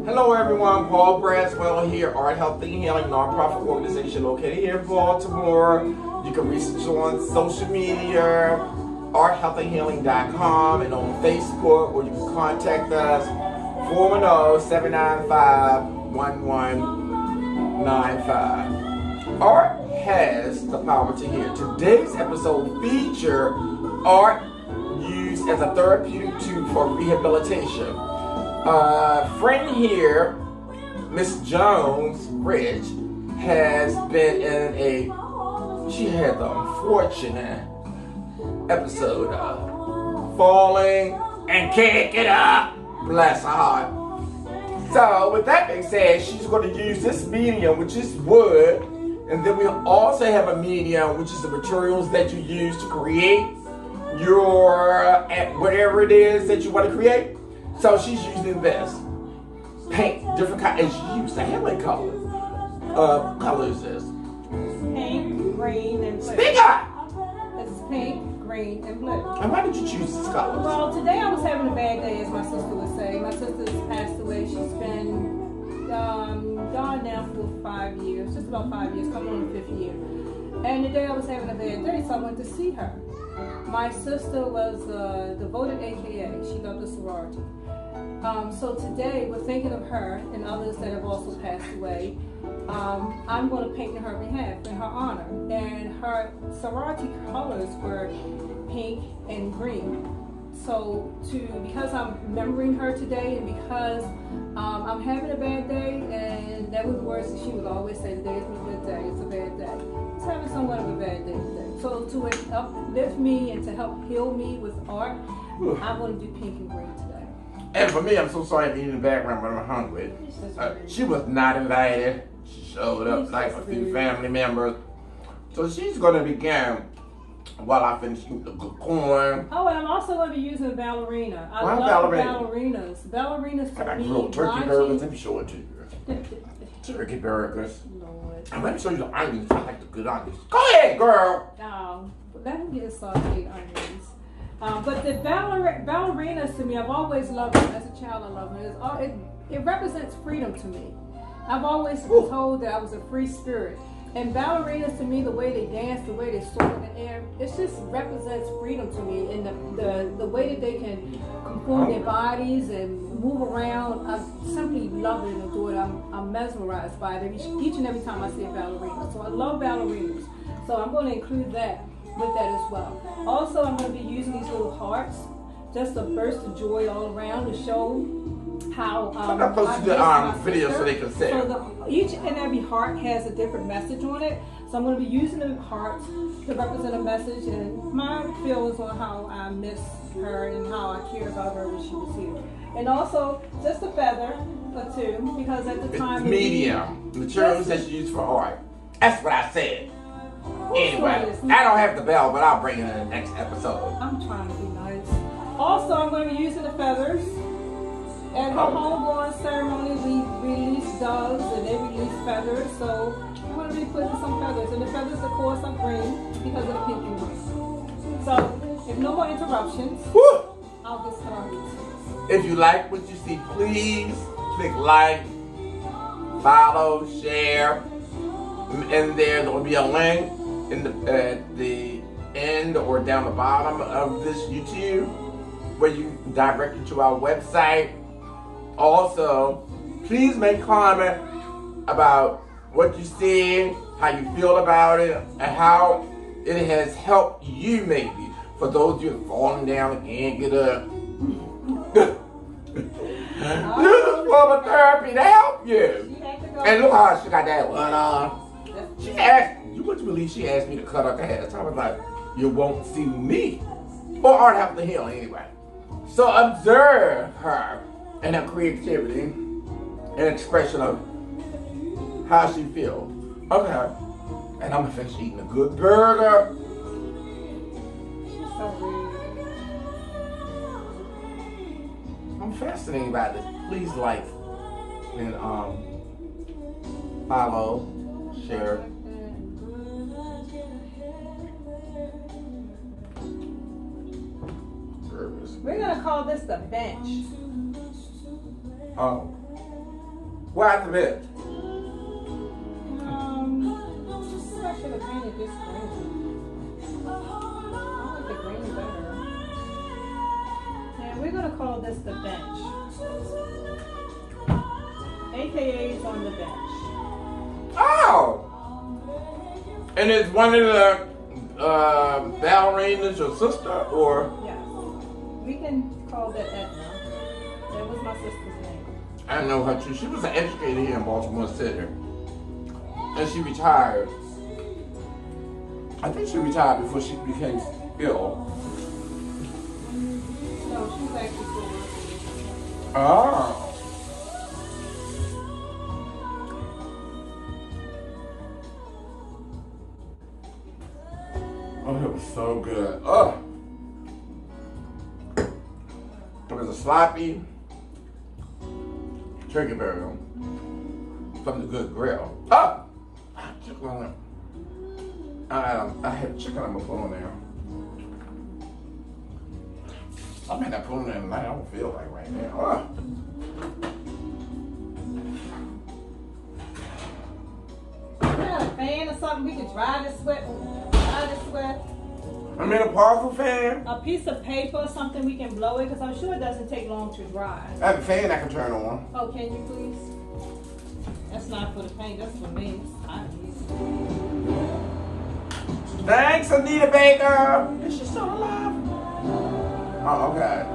Hello everyone, Paul Braswell here, Art Health and Healing, nonprofit organization located here in Baltimore. You can reach us on social media, arthealththehealing.com, and on Facebook, or you can contact us 410-795-1195. Art has the power to heal. Today's episode features art used as a therapeutic tool for rehabilitation. Friend here, Miss Jones Rich, has been in she had the unfortunate episode of falling and kicking up. Bless her heart. So with that being said, she's going to use this medium, which is wood, and then we also have a medium, which is the materials that you use to create your whatever it is that you want to create. So she's using this paint, different kind, and she used how many colors? Color is this? Pink, green, and blue. Speak up! It's pink, green, and blue. And why did you choose this color? Well, today I was having a bad day, as my sister would say. My sister's passed away. She's been gone now for 5 years, just about 5 years, coming on the 5th year. And today I was having a bad day, so I went to see her. My sister was a devoted AKA. She loved the sorority. So today we're thinking of her and others that have also passed away. I'm going to paint in her behalf, in her honor. And her sorority colors were pink and green. So because I'm remembering her today, and because I'm having a bad day, and that was the words that she would always say, today isn't a good day, it's a bad day. It's having somewhat of a bad day today. So to uplift me and to help heal me with art, I'm going to do pink and green today. And for me, I'm so sorry I'm eating in the background, but I'm hungry. She was not invited. She showed up like a few family members. So she's going to begin while I finish eating the good corn. Oh, and I'm also going to be using a ballerina. I love ballerinas. Ballerinas to I got me, grilled turkey burgers. Let me show it to you. Turkey burgers. Lord. And let me show you the onions. I like the good onions. Go ahead, girl. Let me get sauteed onions. But the ballerinas to me, I've always loved them. As a child, I loved them. It represents freedom to me. I've always been told that I was a free spirit. And ballerinas to me, the way they dance, the way they soar in the air, it just represents freedom to me. And the way that they can conform their bodies and move around, I simply love it and adore it. I'm mesmerized by it each and every time I see a ballerina. So I love ballerinas. So I'm going to include that with that as well. Also, I'm going to be using these little hearts, just a burst of joy all around to show how I'm close to the video so they can see. So each and every heart has a different message on it. So I'm going to be using the hearts to represent a message and my feelings on how I miss her and how I cared about her when she was here. And also just a feather or two, because at the time medium materials that you use for art. That's what I said. Anyway, I don't have the bell, but I'll bring it in the next episode. I'm trying to be nice. Also, I'm going to be using the feathers. At her homegoing ceremony, we release doves and they release feathers. So I'm going to be putting some feathers. And the feathers, of course, are green because of the pink and green. So if no more interruptions, I'll get started. If you like what you see, please click like, follow, share. And there will be a link at the end or down the bottom of this YouTube where you direct you to our website. Also, please make comment about what you see, how you feel about it, and how it has helped you maybe. For those of you who are falling down and can't get up. This is form of therapy to help you. And look how she got that one on. She asked, you wouldn't believe she asked me to cut her hair. So I was like, you won't see me. Or Art Health and Healing anyway. So observe her and her creativity and expression of how she feels. Okay. And I'm gonna finish eating a good burger. She's so weird. I'm fascinated by this. Please like and follow, share. We're gonna call this the bench. Oh. Why the bit? I should have painted this green. I like the green better. And we're gonna call this the bench. AKA is on the bench. Oh! And is one of the ballerinas your sister, or? Yes. We can call that Edna. That was my sister's name. I know her too. She was an educator here in Baltimore City. And she retired. I think she retired before she became ill. No, she's actually still working. Oh. Oh, it was so good. Oh. It was a sloppy turkey burger from the Good Grill. Oh! I had chicken on it. I had chicken on my phone there. I may not put it in tonight. I don't feel like right now. Oh. Yeah, a fan or something we can dry the sweat. Dry the sweat. I'm in a parcel fan. A piece of paper or something we can blow it, because I'm sure it doesn't take long to dry. I have a fan I can turn on. Oh, can you please? That's not for the paint, that's for me. I Thanks, Anita Baker. Is she still alive? Oh, okay.